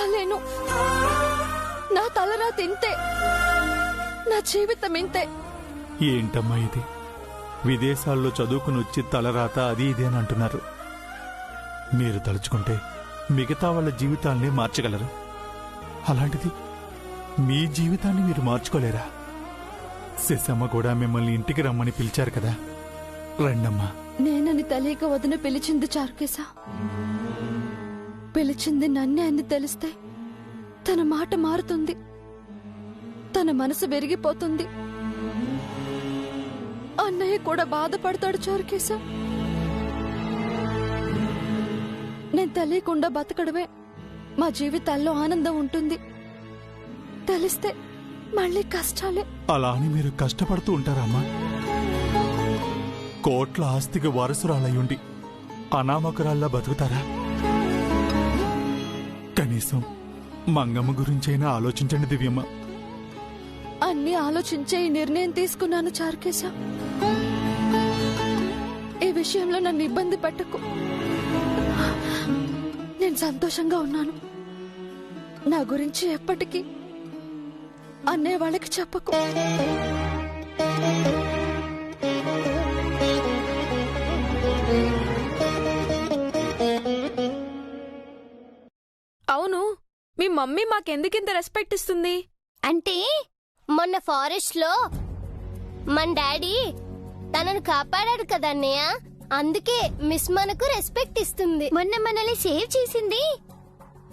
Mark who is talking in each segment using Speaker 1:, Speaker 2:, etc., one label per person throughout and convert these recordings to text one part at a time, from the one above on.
Speaker 1: కాలేను. నా తలరా తింతే, నా జీవితం ఇంతే.
Speaker 2: ఏంటమ్మా ఇది? విదేశాల్లో చదువుకుని వచ్చి తలరాత అది ఇదేనంటున్నారు. మీరు తలుచుకుంటే మిగతా వాళ్ళ జీవితాల్ని మార్చగలరు. అలాంటిది మీ జీవితాన్ని మీరు మార్చుకోలేరా? శశమ్మ కూడా మిమ్మల్ని ఇంటికి రమ్మని పిలిచారు కదా, రండమ్మా.
Speaker 1: నేనని తెలియక వదిన పిలిచింది చారుకేశా. పిలిచింది నన్నే అని తెలిస్తే తన మాట మారుతుంది, తన మనసు పెరిగిపోతుంది. అన్నయ్య కూడా బాధపడతాడు చారుకేశా. నేను తెలియకుండా బతకడమే మా జీవితాల్లో ఆనందం ఉంటుంది. తెలిస్తే మళ్ళీ కష్టాలే.
Speaker 2: అలా అని మీరు కష్టపడుతూ ఉంటారమ్మా? కోట్ల ఆస్తికి వారసురాలయ్యుండి అనామకురాల్లా బతుకుతారా? కనీసం మంగమ్మ గురించైనా ఆలోచించండి దివ్యమ్మ.
Speaker 1: అన్ని ఆలోచించే ఈ నిర్ణయం తీసుకున్నాను చారుకేశా. ఈ విషయంలో నన్ను ఇబ్బంది పెట్టకు. నేను సంతోషంగా ఉన్నాను. నా గురించి ఎప్పటికీ అన్నయ్య వాళ్ళకి చెప్పకు.
Speaker 3: అవును, మీ మమ్మీ మాకెందుకింత రెస్పెక్ట్ ఇస్తుంది?
Speaker 4: అంటే మొన్న ఫారెస్ట్ లో మన డాడీ తనను కాపాడాడు కదా అన్నయ్య, అందుకే మిస్ మనకు రెస్పెక్ట్ ఇస్తుంది. మొన్న మనల్ని సేవ్ చేసింది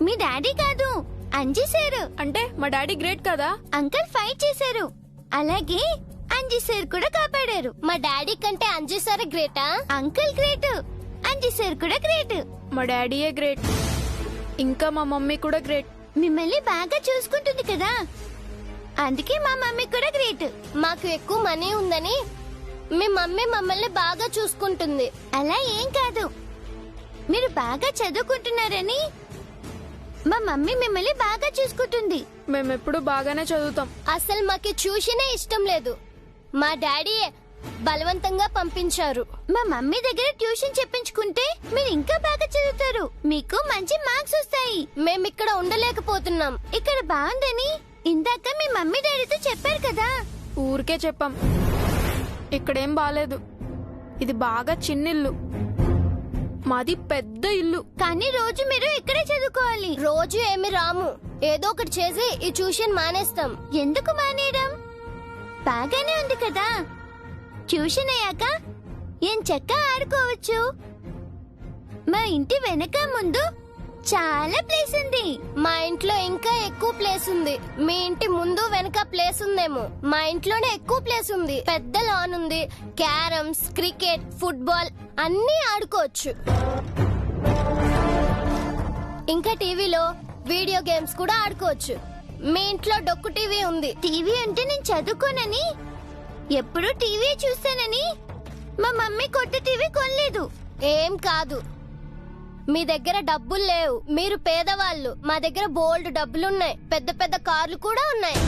Speaker 4: మీ డాడీ కాదు, అంజీ సార్.
Speaker 3: అంటే మా డాడీ గ్రేట్ కదా?
Speaker 4: అంకుల్ ఫైట్ చేశారు, అలాగే అంజీ సార్ కూడా కాపాడారు. మా డాడీ కంటే అంజీ సార్ గ్రేటా? అంకుల్ గ్రేట్, అంజీ సార్ కూడా గ్రేట్.
Speaker 3: మా డాడీయే గ్రేట్, ఇంకా మా మమ్మీ కూడా గ్రేట్.
Speaker 4: మిమ్మల్ని బాగా చూసుకుంటుంది కదా, అందుకే మా మమ్మీ కూడా గ్రేట్. మాకు ఎక్కువ మనీ ఉందని మీ మమ్మీ మమ్మల్ని బాగా చూసుకుంటుంది. అలా ఏం కాదు, మీరు బాగా చదువుకుంటున్నారని మా మమ్మీ మిమ్మల్ని బాగా చూసుకుంటుంది.
Speaker 3: మేమెప్పుడు బాగానే చదువుతాం.
Speaker 4: అసలు మాకు ట్యూషనే ఇష్టం లేదు, మా డాడీ బలవంతంగా పంపించారు. మా మమ్మీ దగ్గర ట్యూషన్ చెప్పించుకుంటే మీరు ఇంకా బాగా చదువుతారు, మీకు మంచి మార్క్స్ వస్తాయి. మేమిక్కడ ఉండలేకపోతున్నాం, ఇక్కడ బాగుందని ఇందాక మీ మమ్మీ డాడీతో చెప్పారు కదా.
Speaker 3: ఊరికే చెప్పాం, ఇక్కడేం బాలేదు. ఇది బాగా చిన్నిల్లు, మాది పెద్ద ఇల్లు.
Speaker 4: కానీ రోజు మీరు ఇక్కడే చదువుకోవాలి. రోజు ఏమి రాము, ఏదో ఒకటి చేసి ఈ ట్యూషన్ మానేస్తాం. ఎందుకు మానేయడం? బాగానే ఉంది కదా, ట్యూషన్ అయ్యాక ఏం చక్క ఆడుకోవచ్చు. మా ఇంటి వెనక ముందు చాలా ప్లేస్ ఉంది. మా ఇంట్లో ఇంకా ఎక్కువ ప్లేస్ ఉంది. మీ ఇంటి ముందు వెనక ప్లేస్ ఉందేమో, మా ఇంట్లోనే ఎక్కువ ప్లేస్ ఉంది. పెద్ద లాన్ ఉంది, క్యారమ్స్, క్రికెట్, ఫుట్బాల్ అన్నీ ఆడుకోవచ్చు. ఇంకా టీవీలో వీడియో గేమ్స్ కూడా ఆడుకోవచ్చు. మీ ఇంట్లో డొక్కు టీవీ ఉంది. టీవీ అంటే నేను చదువుకోనని, ఎప్పుడు టీవీ చూస్తానని మా మమ్మీ కొత్త టీవీ కొనలేదు. ఏం కాదు, మీ దగ్గర డబ్బులు లేవు, మీరు పేదవాళ్ళు. మా దగ్గర బోల్డ్ డబ్బులున్నాయి, పెద్ద పెద్ద కార్లు కూడా ఉన్నాయి.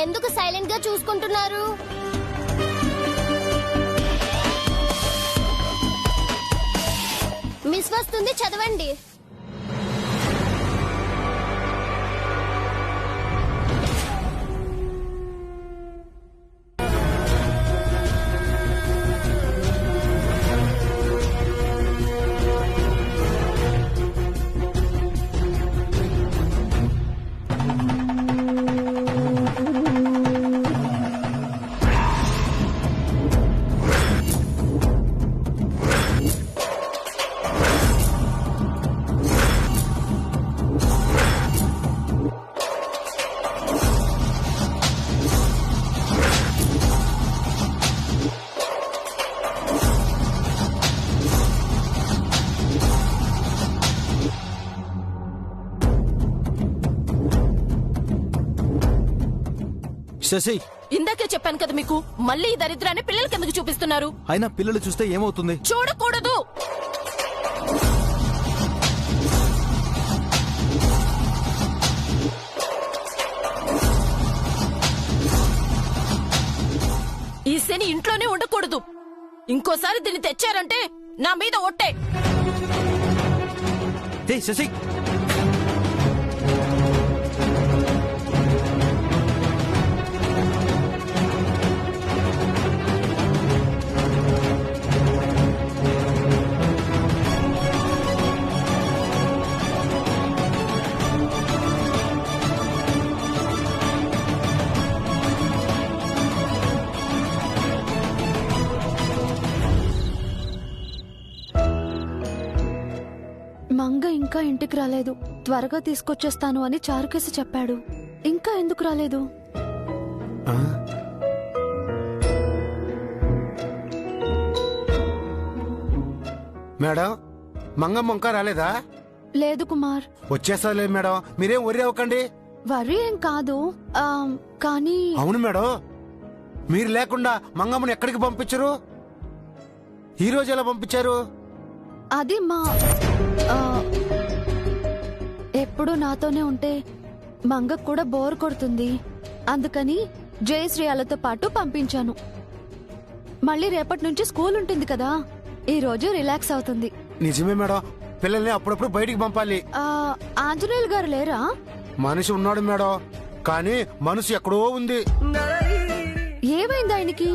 Speaker 4: ఎందుకు సైలెంట్ గా చూసుకుంటున్నారు? మిస్ వస్తుంది, చదవండి.
Speaker 5: శశి,
Speaker 6: ఇందాకే చెప్పాను కదా మీకు, మళ్ళీ ఈ దరిద్రాన్ని పిల్లలకి ఎందుకు చూపిస్తున్నారు?
Speaker 5: అయినా పిల్లలు చూస్తే ఏమవుతుంది?
Speaker 6: చూడకూడదు. ఈ శని ఇంట్లోనే ఉండకూడదు. ఇంకోసారి దీన్ని తెచ్చారంటే నా మీద ఒట్టే.
Speaker 5: హే శశి,
Speaker 1: మంగ ఇంకా ఇంటికి రాలేదు. త్వరగా తీసుకొచ్చేస్తాను అని చారుకేసి చెప్పాడు. ఇంకా ఎందుకు రాలేదు?
Speaker 7: మేడం, మంగమ్మ ఇంకా రాలేదా?
Speaker 1: లేదు కుమార్.
Speaker 7: వచ్చేసాలే మేడం, మీరేం worry అవ్వకండి.
Speaker 1: వరి ఏం కాదు. కానీ
Speaker 7: అవును మేడం, మీరు లేకుండా మంగమ్మని ఎక్కడికి పంపించరు? ఈ రోజు ఎలా పంపించారు?
Speaker 1: అది మా ఎప్పుడు నాతోనే ఉంటే మంగకు కూడా బోర్ కొడుతుంది. అందుకని జయశ్రీ వాళ్ళతో పాటు పంపించాను. మళ్ళీ రేపటి నుంచి స్కూల్ ఉంటుంది కదా, ఈ రోజు రిలాక్స్ అవుతుంది.
Speaker 7: నిజమే మేడం, పిల్లల్ని అప్పుడప్పుడు బయటికి పంపాలి.
Speaker 1: ఆంజనేయులు గారు లేరా?
Speaker 7: మనిషి ఉన్నాడు మేడం, కానీ మనసు ఎక్కడో ఉంది.
Speaker 1: ఏమైంది ఆయనకి?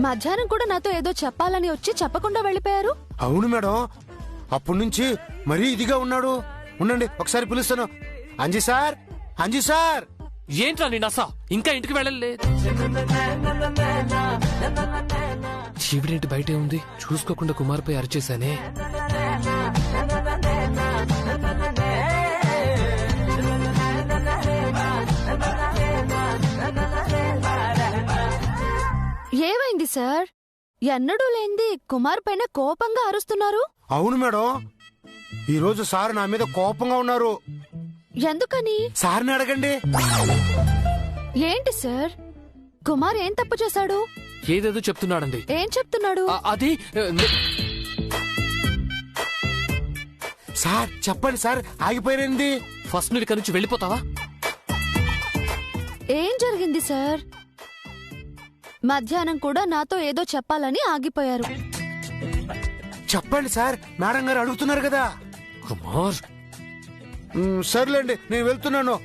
Speaker 1: మధ్యాహ్నం కూడా నాతో ఏదో చెప్పాలని వచ్చి చెప్పకుండా వెళ్ళిపోయారు.
Speaker 7: అవును మేడం, అప్పటి నుంచి మరీ ఇదిగా ఉన్నాడు. ఉండండి, ఒకసారి పిలుస్తాను. Anji sir, Anji sir.
Speaker 8: ఏంట్రా నీ నసా, ఇంకా ఇంటికి వెళ్ళలే? చీవిడేంటి బయటే ఉంది? చూసుకోకుండా కుమార్పై అరిచేశానే.
Speaker 1: ఏమైంది సార్? ఎన్నడూ లేంది కుమార్ పైన కోపంగా అరుస్తున్నారు.
Speaker 7: అవును మేడం, ఈ రోజు సార్ నా మీద కోపంగా ఉన్నారు.
Speaker 1: ఎందుకని?
Speaker 7: సార్ని అడగండి.
Speaker 1: ఏంటి సార్, కుమార్ ఏం తప్పు చేశాడు?
Speaker 8: ఏదేదో చెప్తున్నాడండి.
Speaker 1: ఏం చెప్తున్నాడు?
Speaker 8: అది
Speaker 7: సార్ చెప్పండి సార్, ఆగిపోయింది.
Speaker 8: ఫస్ట్ నువ్వు ఇక్కడి నుంచి వెళ్ళిపోతావా?
Speaker 1: ఏం జరిగింది సార్? మధ్యాహ్నం కూడా నాతో ఏదో చెప్పాలని ఆగిపోయారు.
Speaker 7: చెప్పండి సార్, మేడం గారు అడుగుతున్నారు కదా.
Speaker 8: కుమార్,
Speaker 7: సర్లేండి, నేను వెళ్తున్నాను.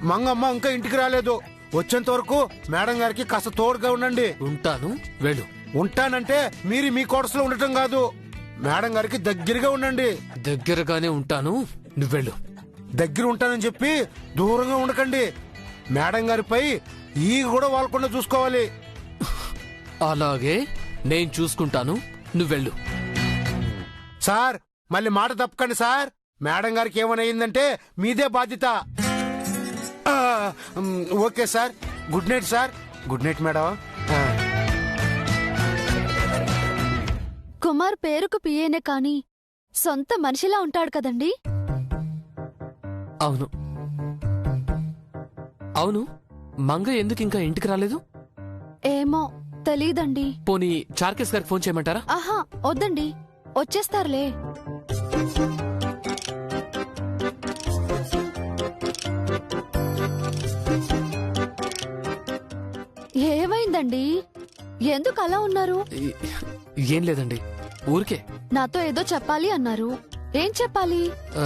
Speaker 7: మంగమ్మ ఇంకా ఇంటికి రాలేదు. వచ్చేంత వరకు మేడం గారికి కాస్త తోడుగా ఉండండి.
Speaker 8: ఉంటాను, వెళ్ళు.
Speaker 7: ఉంటానంటే మీరు మీ కోటస్లో ఉండటం కాదు, మేడం గారికి దగ్గరగా ఉండండి.
Speaker 8: దగ్గరగానే ఉంటాను, నువ్వెళ్ళు.
Speaker 7: దగ్గర ఉంటానని చెప్పి దూరంగా ఉండకండి. మేడం గారిపై ఈ కూడా వాళ్ళకుండా చూసుకోవాలి.
Speaker 8: అలాగే, నేను చూసుకుంటాను, నువ్వెళ్ళు.
Speaker 7: సార్, మళ్ళీ మాట తప్పకండి సార్. మేడం గారికి ఏమైనా అయిందంటే మీదే బాధ్యత. Okay sir, good night sir. Good night madam.
Speaker 1: Kumar పేరుకు పియేనే కాని సొంత మనిషిలా ఉంటాడు కదండి.
Speaker 8: అవును అవును, మంగ ఎందుకు ఇంకా ఇంటికి రాలేదు?
Speaker 1: ఏమో తెలీదండి.
Speaker 8: పోనీ చార్కేస్ గారికి ఫోన్ చేయమంటారా?
Speaker 1: ఆహా, వద్దండి, వచ్చేస్తారులే. ఏమైందండి? ఎందుకు అలా ఉన్నారు?
Speaker 8: ఏం లేదండి, ఊరికే.
Speaker 1: నాతో ఏదో చెప్పాలి అన్నారు. ఏం చెప్పాలి?
Speaker 8: ఆ,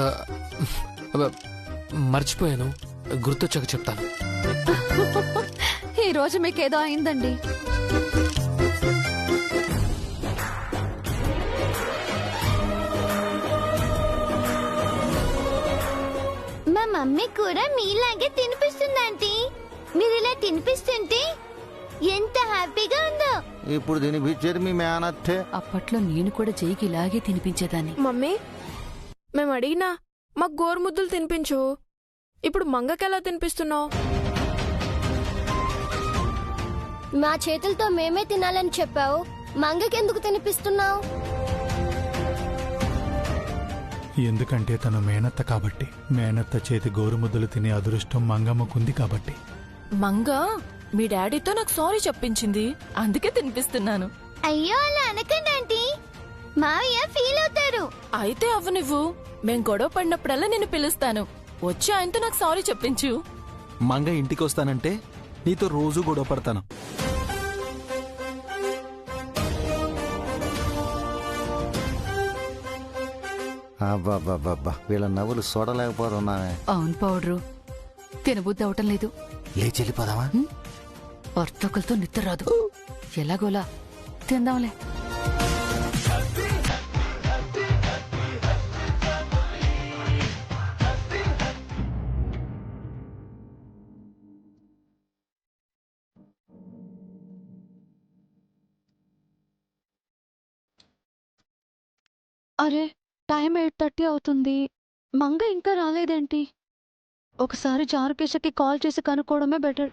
Speaker 8: మర్చిపోయాను, గుర్తొచ్చాక చెప్తాను.
Speaker 1: ఈ రోజు మీకేదో అయిందండి.
Speaker 4: మా మమ్మీ కూడా మీలాగే తినిపిస్తుంది ఆంటీ. మీరు ఇలా తినిపిస్తుంటే ఎంత హ్యాపీగా ఉందో.
Speaker 5: ఇప్పుడు తినిపించేది మీ మేనత్తే.
Speaker 6: అప్పట్లో నేను కూడా జైకి ఇలాగే తినిపించేదాన్ని.
Speaker 3: మమ్మీ మేము అడిగినా మాకు గోరుముద్దలు తినిపించు, ఇప్పుడు మంగకెలా తినిపిస్తున్నావు?
Speaker 4: మా చేతులతో మేమే తినాలని చెప్పావు, మంగకెందుకు తినిపిస్తున్నావు?
Speaker 2: ఎందుకంటే తను మేనత్త కాబట్టి. మేనత్త చేతి గోరుముద్దలు తినే అదృష్టం మంగమ్మకుంది కాబట్టి.
Speaker 6: మంగ మీ డాడీతో నాకు సారీ చెప్పించింది, అందుకే తినిపిస్తున్నాను.
Speaker 4: అయ్యో అలా అనకండి ఆంటీ, మావయ్య ఫీల్ అవుతారు.
Speaker 6: అయితే అవ్వు నువ్వు. మేం గొడవ పడినప్పుడల్లా నేను పిలుస్తాను, వచ్చి ఆయనతో నాకు సారీ చెప్పించు.
Speaker 5: మంగ ఇంటికి వస్తానంటే నీతో రోజు గొడవ పడతాను. అబ్బాబ్బాబ్బా, వీళ్ళ నవ్వులు చూడలేకపోతున్నామే.
Speaker 6: అవును పౌడరు, తినబుద్ధి అవటం లేదు.
Speaker 5: లేచి వెళ్ళిపోదామా?
Speaker 6: వర్తకులతో నిద్ర రాదు. ఎలాగోలా తిందాంలే.
Speaker 1: అరే, టైం 8:30 అవుతుంది. మంగ ఇంకా రాలేదేంటి? ఒకసారి చారుకేశకి కాల్ చేసి కనుక్కోవడమే బెటర్.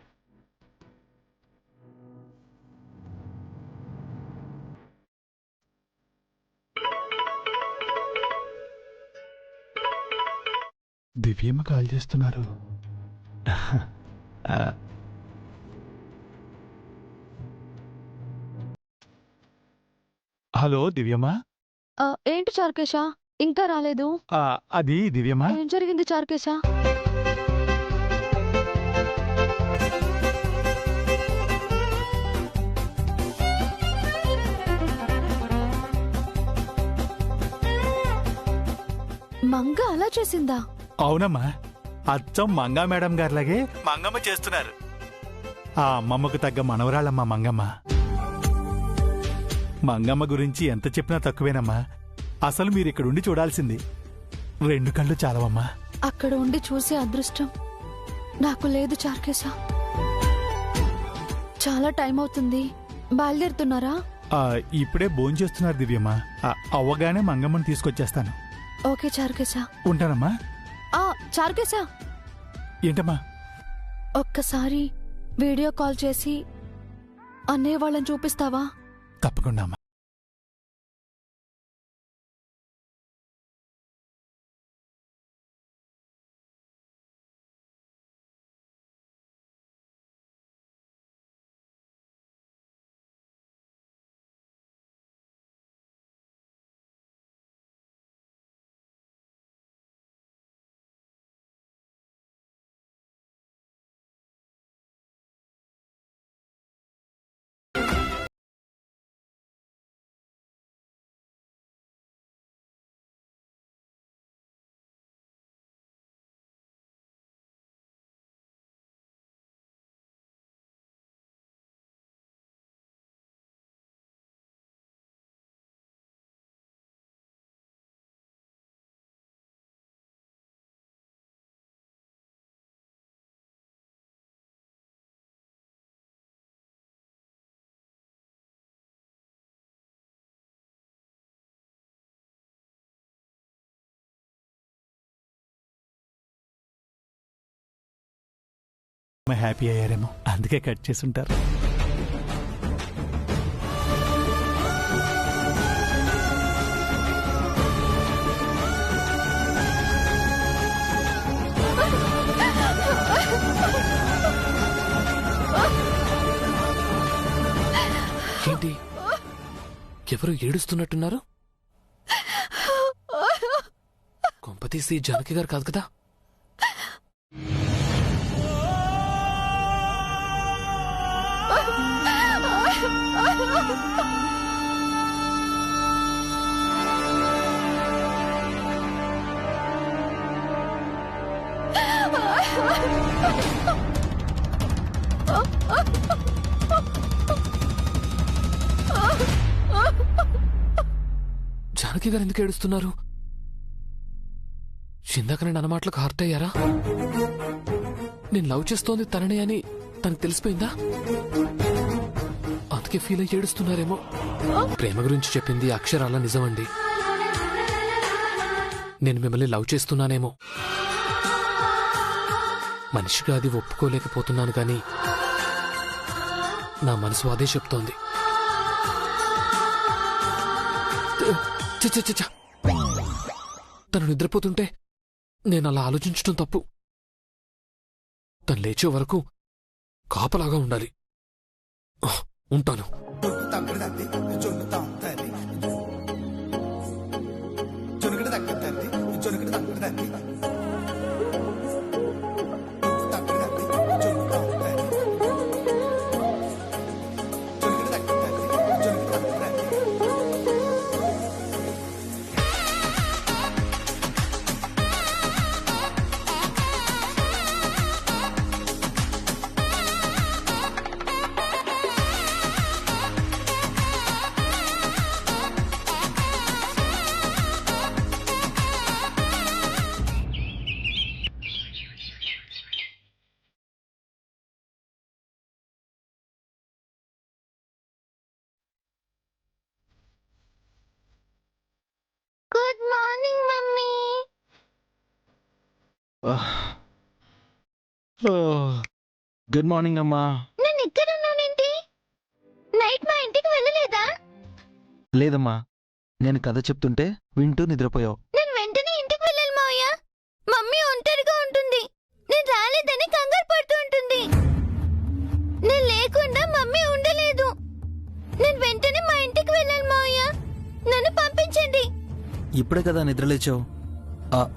Speaker 2: దివ్యమ్మ కాల్ చేస్తున్నారు. హలో దివ్యమ్మ.
Speaker 1: ఏంటి చారుకేశ, ఇంకా రాలేదు?
Speaker 2: అది దివ్యమ్మ.
Speaker 1: ఏం జరిగింది చారుకేశ? మంగ అలా చేసిందా?
Speaker 2: అవునమ్మా, అచ్చం మంగా మేడం గారిలాగే మంగమ్మ చేస్తున్నారు. ఆ అమ్మమ్మకు తగ్గ మనవరాళ్ళమ్మా మంగమ్మ. మంగమ్మ గురించి ఎంత చెప్పినా తక్కువేనమ్మా. అసలు మీరిక్కడుండి చూడాల్సింది. 2 కళ్ళు చాలవమ్మా.
Speaker 1: అక్కడ ఉండి చూసే అదృష్టం నాకు లేదు చారుకేశ. చాలా టైం అవుతుంది, బయలుదేరుతున్నారా?
Speaker 2: ఇప్పుడే భోంచేస్తున్నారు దివ్యమ్మ. అవ్వగానే మంగమ్మని తీసుకొచ్చేస్తాను.
Speaker 1: ఓకే చారుకేశ.
Speaker 2: ఉంటానమ్మా.
Speaker 1: చారుకేశ,
Speaker 2: ఏంటమ్మా?
Speaker 1: ఒక్కసారి వీడియో కాల్ చేసి అన్నయ్య వాళ్ళని చూపిస్తావా?
Speaker 2: తప్పకుండా అమ్మా. హ్యాపీ అయ్యారేమో, అందుకే కట్ చేసుంటారు.
Speaker 8: ఏంటి, ఎవరు ఏడుస్తున్నట్టున్నారు? కొంపతీసి జానకి గారు కాదు కదా? జానకి గారు ఎందుకు ఏడుస్తున్నారు? ఇందాక నేను అన్న మాటలకు హర్ట్ అయ్యారా? నేను లవ్ చేస్తోంది తననే అని తనకు తెలిసిపోయిందా? అందుకే ఫీల్ అయ్యి ఏడుస్తున్నారేమో. ప్రేమ గురించి చెప్పింది అక్షరాల నిజమండి. నేను మిమ్మల్ని లవ్ చేస్తున్నానేమో, మనిషిగా అది ఒప్పుకోలేకపోతున్నాను కానీ నా మనసు అదే చెప్తోంది. తను నిద్రపోతుంటే నేను అలా ఆలోచించడం తప్పు. తను లేచే వరకు కాపలాగా ఉండాలి. ఉంటాను.
Speaker 4: Good morning mummy.
Speaker 5: Good morning అమ్మా.
Speaker 4: నేను ఇక్కడ ఉన్నానేంటి? నైట్ మా ఇంటికి వెళ్ళలేదా?
Speaker 5: లేదమ్మా, నేను కథ చెప్తుంటే వింటూ నిద్రపోయావు.
Speaker 4: నేను వెంటనే ఇంటికి వెళ్ళాలి మావయ్య. మమ్మీ ఒంటరిగా ఉంటుంది. నేను రాలేదని కంగారు పడుతూ ఉంటుంది. నేను లేకుండా మమ్మీ ఉండలేదు. నేను వెంటనే మా ఇంటికి వెళ్ళాలి మావయ్య. నన్ను పంపించండి.
Speaker 5: ఇప్పుడే కదా నిద్రలేచావు.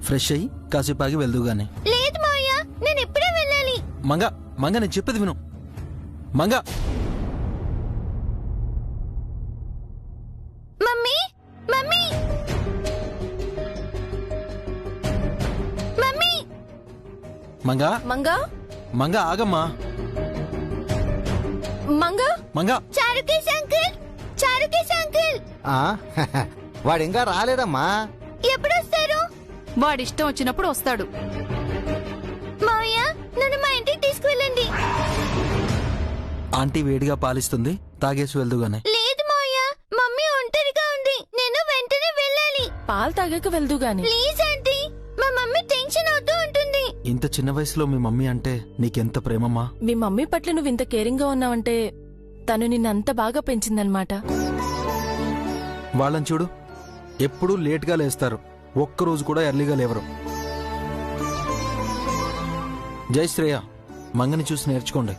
Speaker 5: ఫ్రెష్ అయ్యి కాసేపు ఆగి వెళ్దు గాని.
Speaker 4: లేదు మావయ్య, నేను ఇప్పుడే వెళ్ళాలి.
Speaker 5: మంగ మంగ నేను చెప్పేది విను. Manga.
Speaker 4: Mummy mummy mummy.
Speaker 5: Manga
Speaker 6: Manga
Speaker 5: Manga ఆగమ్మా.
Speaker 6: మంగా
Speaker 5: మంగ.
Speaker 4: Charukesh uncle, Charukesh uncle.
Speaker 7: వాడు ఇంకా రాలేదమ్మా.
Speaker 4: ఎప్పుడు వస్తారు?
Speaker 6: వాడిష్టం వచ్చినప్పుడు వస్తాడు.
Speaker 4: మావయ్య, నన్ను మా ఇంటికి తీసుకువెళ్ళండి.
Speaker 5: ఆంటీ వేడిగా పాలిస్తుంది, తాగేసి వెళ్దు గాని.
Speaker 4: లేదు మావయ్య, మమ్మీ ఒంటరిగా ఉంది. నేను వెంటనే వెళ్ళాలి.
Speaker 6: పాలు తాగాక వెళ్దు గాని.
Speaker 4: ప్లీజ్ ఆంటీ, మా మమ్మీ టెన్షన్ అవుతూ ఉంటుంది.
Speaker 5: ఇంత చిన్న వయసులో మీ మమ్మీ అంటే నీకెంత ప్రేమమ్మా.
Speaker 6: మీ మమ్మీ పట్ల నువ్వు ఇంత కేరింగ్ గా ఉన్నావంటే తను నిన్నంత బాగా పెంచిందనమాట.
Speaker 5: వాళ్ళని చూడు, ఎప్పుడూ లేట్గా లేస్తారు, ఒక్కరోజు కూడా ఎర్లీగా లేవరు. జై శ్రేయ, మంగని చూసి నేర్చుకోండి.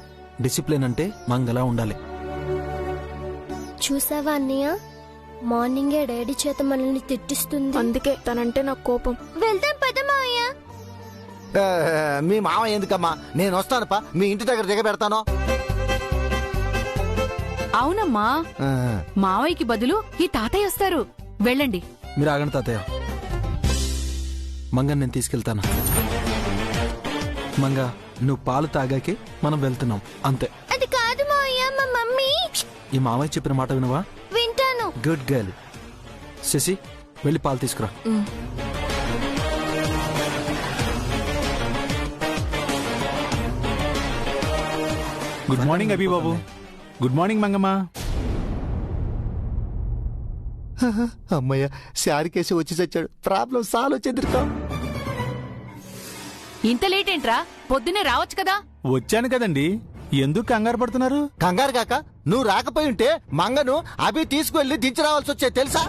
Speaker 5: డిసిప్లిన్ అంటే మంగలా ఉండాలి.
Speaker 4: చూసావా అన్నయ్య, మార్నింగే డాడీ చేత మనల్ని తిట్టిస్తుంది.
Speaker 3: అందుకే తనంటే నాకు కోపం.
Speaker 4: వెళ్దాం పద మావయ్య.
Speaker 7: మీ మామ ఎందుకమ్మా, నేను వస్తానుపా, మీ ఇంటి దగ్గర దిగబెడతాను.
Speaker 9: అవునమ్మా, మావయ్యకి బదులు ఈ తాతయ్య వస్తారు. వెళ్ళండి.
Speaker 5: మీరు ఆగండి తాతయ్య. మంగని నేను తీసుకెళ్తాను. మంగ, నువ్వు పాలు తాగాకే మనం వెళ్తున్నాం, అంతే.
Speaker 4: అది కాదు మావయ్య, మా మమ్మీ.
Speaker 5: ఈ మామయ్య చెప్పిన మాట వినవా?
Speaker 4: వింటాను.
Speaker 5: Good girl. శశి, వెళ్ళి పాలు తీసుకురా.
Speaker 2: గుడ్ మార్నింగ్ అభి బాబు. Good morning Mangamma.
Speaker 7: అమ్మయ్య, శారికేసి వచ్చి చచ్చాడు. ప్రాబ్లం సాల్వ్ వచ్చింది.
Speaker 9: ఇంత లేట్ ఏంట్రా? పొద్దునే రావచ్చు కదా.
Speaker 2: వచ్చాను కదండి, ఎందుకు కంగారు పడుతున్నారు?
Speaker 7: కంగారు కాక నువ్వు రాకపోయి ఉంటే మంగను అభి తీసుకువెళ్లి దించి రావాల్సి వచ్చే తెలుసా?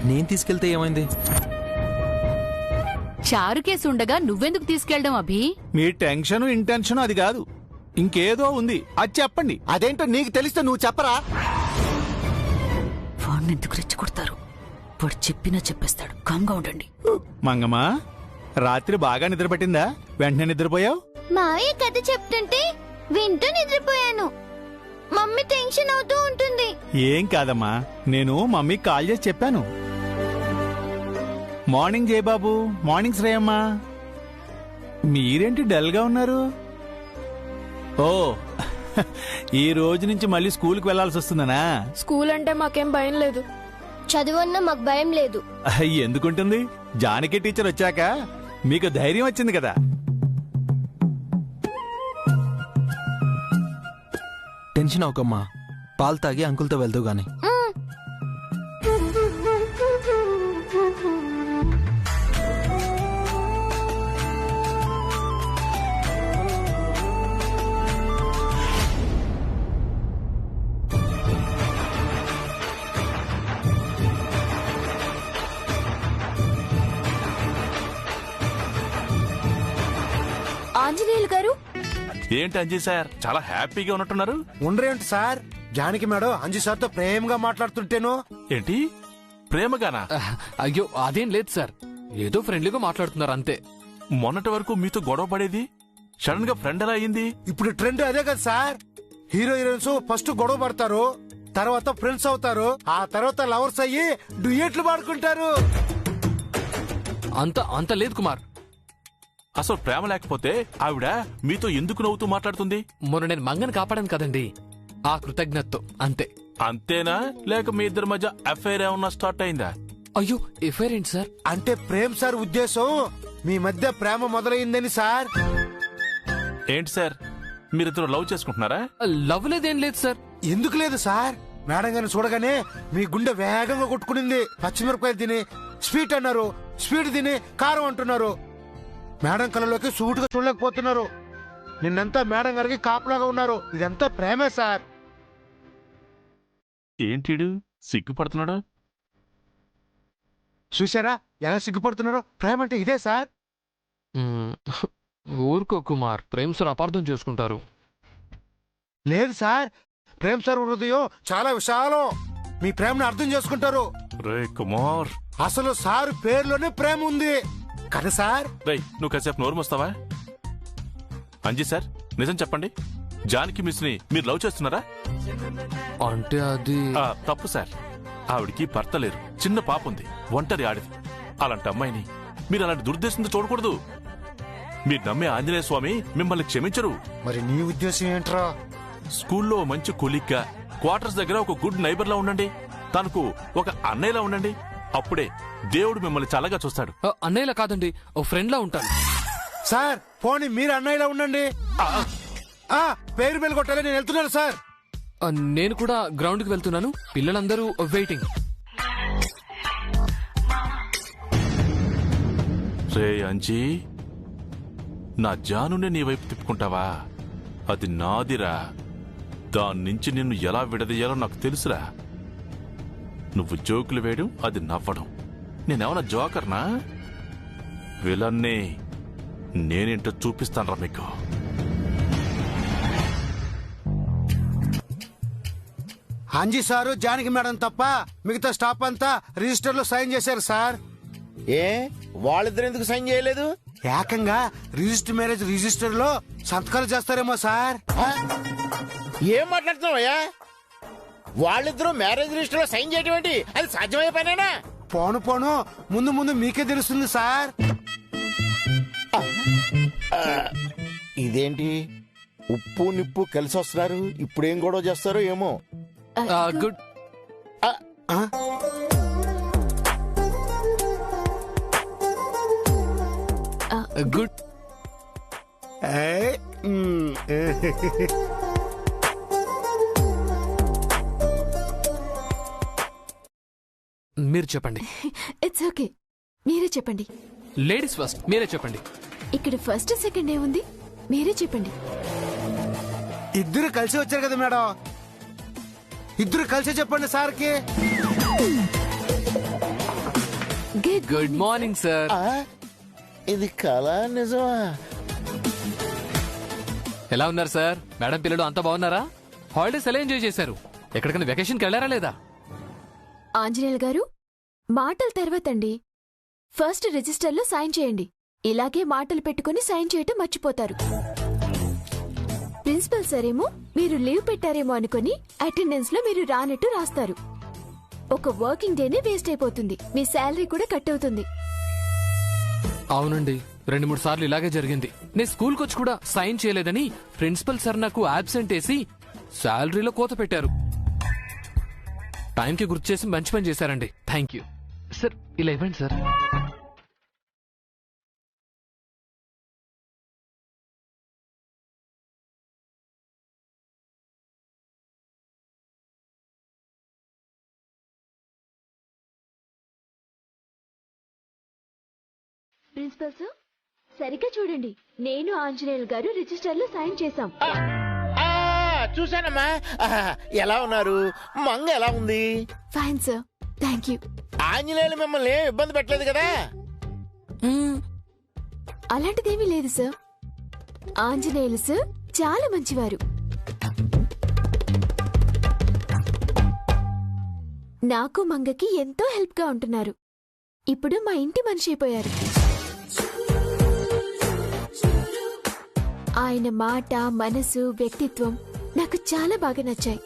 Speaker 5: నేను తీసుకెళ్తే ఏమైంది?
Speaker 9: చారుకేసి ఉండగా నువ్వెందుకు తీసుకెళ్ళడం అభి?
Speaker 2: మీ టెన్షన్ ఇంటెన్షన్ అది కాదు, ఇంకేదో ఉంది, అది చెప్పండి.
Speaker 7: అదేంటో నీకు తెలిస్తే నువ్వు చెప్పరా?
Speaker 9: వాడిని ఎందుకు రెచ్చగొడతారు? వాడు చెప్పినా చెప్పేస్తాడు. కామ్గా ఉండండి.
Speaker 2: మంగమ్మ, రాత్రి బాగా నిద్ర పట్టిందా? వెంటనే నిద్రపోయావు?
Speaker 4: మావయ్య కథ చెప్తుంటే వింటూ నిద్రపోయాను. మమ్మీ టెన్షన్ అవుతూ ఉంటుంది.
Speaker 2: ఏం కాదమ్మా, నేను మమ్మీకి కాల్ చేసి చెప్పాను. Morning Jayababu, morning Shreyamma. మీరేంటి డల్ గా ఉన్నారు? ఓ ఈ రోజు నుంచి మళ్ళీ స్కూల్కి వెళ్లాల్సి వస్తుందనా?
Speaker 3: స్కూల్ అంటే మాకేం భయం లేదు.
Speaker 4: చదువన్నా మాకు భయం లేదు.
Speaker 2: ఎందుకుంటుంది? జానకి టీచర్ వచ్చాక మీకు ధైర్యం వచ్చింది కదా.
Speaker 5: టెన్షన్ అవకమ్మా, పాలు తాగి అంకుల్తో వెళ్తూ గాని.
Speaker 1: ఆంజనేయులు గారు,
Speaker 10: ఏంటి అంజీ సార్ చాలా హ్యాపీగా ఉన్నట్టున్నారు?
Speaker 7: ఉండరేంటి సార్, జానకి మేడం అంజీ సార్తో ప్రేమగా మాట్లాడుతుంటేను.
Speaker 10: ఏంటి ప్రేమగానా?
Speaker 8: అయ్యో అదేం లేదు సార్, ఏదో ఫ్రెండ్లీగా మాట్లాడుతున్నారు అంతే.
Speaker 10: మొన్నటి వరకు మీతో గొడవ పడేది సడన్ గా ఫ్రెండ్ ఎలా అయింది?
Speaker 7: ఇప్పుడు ట్రెండ్ అదే కదా సార్. హీరో హీరోయిన్స్ ఫస్ట్ గొడవ పడతారు, తర్వాత ఫ్రెండ్స్ అవుతారు, ఆ తర్వాత లవర్స్ అయ్యి డ్యూయెట్లు పాడుకుంటారు.
Speaker 8: అంత లేదు కుమార్.
Speaker 10: అసలు ప్రేమ లేకపోతే ఆవిడ మీతో ఎందుకు నవ్వుతూ మాట్లాడుతుంది?
Speaker 8: మొన్న నేను మంగని కాపాడాను కదండి, ఆ కృతజ్ఞతతో అంతే.
Speaker 10: అంతేనా లేక మీ ఇద్దరి మధ్య అఫైర్ ఏమన్నా స్టార్ట్ అయిందా?
Speaker 8: అయ్యో ఎఫ్ఐఆర్ ఏంటి సార్?
Speaker 7: అంటే ప్రేమ్ సార్ ఉద్దేశం మీ మధ్య ప్రేమ మొదలైందని సార్.
Speaker 10: ఏంటి సార్ మీరిద్దరు లవ్ చేసుకుంటున్నారా?
Speaker 8: లవ్ లేదేం లేదు సార్.
Speaker 7: ఎందుకు లేదు సార్, మేడం గారిని చూడగానే మీ గుండె వేగంగా కొట్టుకునింది. పచ్చిమిరపకాయలు తిని స్వీట్ అన్నారు, స్వీట్ తిని కారం అంటున్నారు. మేడం కళ్ళలోకి సూటుగా చూడలేకపోతున్నారు. నిన్నంతా మేడం గారికి కాపులాగా ఉన్నారు. ఇదంతా ప్రేమే సార్.
Speaker 10: ఏంటిడు సిగ్గుపడుతున్నాడు?
Speaker 7: చూసారా ఎలా సిగ్గుపడుతున్నారో? ప్రేమ అంటే ఇదే సార్.
Speaker 8: ఊరుకో కుమార్, ప్రేమ్ సార్ అపార్థం చేసుకుంటారు.
Speaker 7: లేదు సార్, ప్రేమ్ సార్ హృదయం చాలా విశాలం. మీ ప్రేమను అర్థం చేసుకుంటారు.
Speaker 10: రే కుమార్,
Speaker 7: అసలు సార్ పేరులోనే ప్రేమ ఉంది కదా సార్.
Speaker 10: రేయ్ నువ్వు కాసేపు నోరు మోస్తావా? అంజీ సార్ నిజం చెప్పండి, జానకి మిస్ ని మీరు లవ్ చేస్తున్నారా?
Speaker 8: అంటే అది
Speaker 10: తప్పు సార్, ఆవిడికి భర్త లేరు, చిన్న పాప ఉంది, ఒంటరి ఆడిది. అలాంటి అమ్మాయిని మీరు అలాంటి దుర్దేశంతో చూడకూడదు. మీరు నమ్మే ఆంజనేయ స్వామి మిమ్మల్ని క్షమించరు.
Speaker 7: మరి నీ ఉద్దేశం ఏంట్రా?
Speaker 10: స్కూల్లో మంచి కొలీగ్గా, క్వార్టర్స్ దగ్గర ఒక గుడ్ నైబర్ లా ఉండండి, తనకు ఒక అన్నయ్యలా ఉండండి. అప్పుడే దేవుడు మిమ్మల్ని చల్లగా చూస్తాడు.
Speaker 8: అన్నయ్యలా కాదండి, ఓ ఫ్రెండ్ లా ఉంటాను.
Speaker 7: సార్ పోనీ మీరు అన్నయ్యలా ఉండండి. పేరు బెల్ కొట్టాలి, నేను వెళ్తున్నాను సార్.
Speaker 8: నేను కూడా గ్రౌండ్ కి వెళ్తున్నాను, పిల్లలందరూ వెయిటింగ్.
Speaker 10: రే అంజీ, నా జానునే నీ వైపు తిప్పుకుంటావా? అది నాదిరా, దాని నుంచి నిన్ను ఎలా విడదీయాలో నాకు తెలుసురా. నువ్వు జోకులు వేయడం, అది నవ్వడం. నేనేమన్నా జోకర్నా? విలన్ని నేనేంటో చూపిస్తానరా మీకు.
Speaker 7: అంజీ సారు జానకి మేడం తప్ప మిగతా స్టాఫ్ అంతా రిజిస్టర్ లో సైన్ చేశారు సార్.
Speaker 11: ఏ వాళ్ళిద్దరు ఎందుకు సైన్ చేయలేదు?
Speaker 7: ఏకంగా రిజిస్టర్ మ్యారేజ్ రిజిస్టర్ లో సంతకాలు చేస్తారేమో సార్.
Speaker 11: ఏం మాట్లాడుతున్నావయ్యా? వాళ్ళిద్దరూ మ్యారేజ్ రిజిస్టర్ లో సైన్ చేయడం ఏంటి? అది సాధ్యమయ్యే పనేనా?
Speaker 7: పోను పోను ముందు ముందు మీకే తెలుస్తుంది సార్.
Speaker 11: ఇదేంటి ఉప్పు నిప్పు కలిసి వస్తున్నారు? ఇప్పుడేం గొడవ చేస్తారో ఏమో.
Speaker 8: గుడ్. గుడ్. మీరు చెప్పండి.
Speaker 1: ఇట్స్ ఓకే, మీరే చెప్పండి.
Speaker 8: లేడీస్ ఫస్ట్, మీరే చెప్పండి.
Speaker 1: ఇక్కడ ఫస్ట్ సెకండ్ ఏముంది, మీరే చెప్పండి.
Speaker 7: ఇద్దరు కలిసి వచ్చారు కదా మేడం, ఇద్దరు కలిసి చెప్పండి సార్కి.
Speaker 8: Good morning sir.
Speaker 11: ఇది కళ నిజమా?
Speaker 8: ఎలా ఉన్నారు సార్? మేడం పిల్లలు అంతా బాగున్నారా? హాలిడేస్ ఎలా ఎంజాయ్ చేశారు? ఎక్కడికైనా వెకేషన్కి వెళ్ళారా లేదా?
Speaker 1: ఆంజనేయులు గారు, మాటలు తర్వాతండి, ఫస్ట్ రిజిస్టర్లో సైన్ చేయండి. ఇలాగే మాటలు పెట్టుకుని సైన్ చేయటం మర్చిపోతారు.
Speaker 3: ప్రిన్సిపల్ సరేమో మీరు లీవ్ పెట్టారేమో అనుకుని అటెండెన్స్ లో మీరు రానట్టు రాస్తారు. ఒక వర్కింగ్ డేనే వేస్ట్ అయిపోతుంది, మీ శాలరీ కూడా కట్ అవుతుంది.
Speaker 8: అవునండి, 2-3 సార్లు ఇలాగే జరిగింది. నేను స్కూల్కి వచ్చి కూడా సైన్ చేయలేదని ప్రిన్సిపల్ సార్ నాకు యాబ్సెంట్ వేసి శాలరీలో కోత పెట్టారు. టైంకి గుర్తు చేసి మంచి పని చేశారండి. Thank you sir. ఇలా ఇవ్వండి సార్.
Speaker 3: ప్రిన్సిపల్ సార్, సరిగ్గా చూడండి, నేను ఆంజనేయులు గారు రిజిస్టర్ లో సైన్ చేశాం.
Speaker 11: చూసానమ్మా. ఎలా ఉన్నారు? మంగ ఎలా ఉంది?
Speaker 3: Fine sir, thank you.
Speaker 11: Anjaneyulu మిమ్మల్ని ఏం ఇబ్బంది పెట్టలేదు కదా?
Speaker 3: అలాంటిదేమీ లేదు సార్. ఆంజనేయులు సార్ చాలా మంచివారు. నాకు మంగకి ఎంతో హెల్ప్ గా ఉంటున్నారు. ఇప్పుడు మా ఇంటి మనిషి అయిపోయారు. ఆయన మాట, మనసు, వ్యక్తిత్వం నాకు చాలా బాగా నచ్చాయి.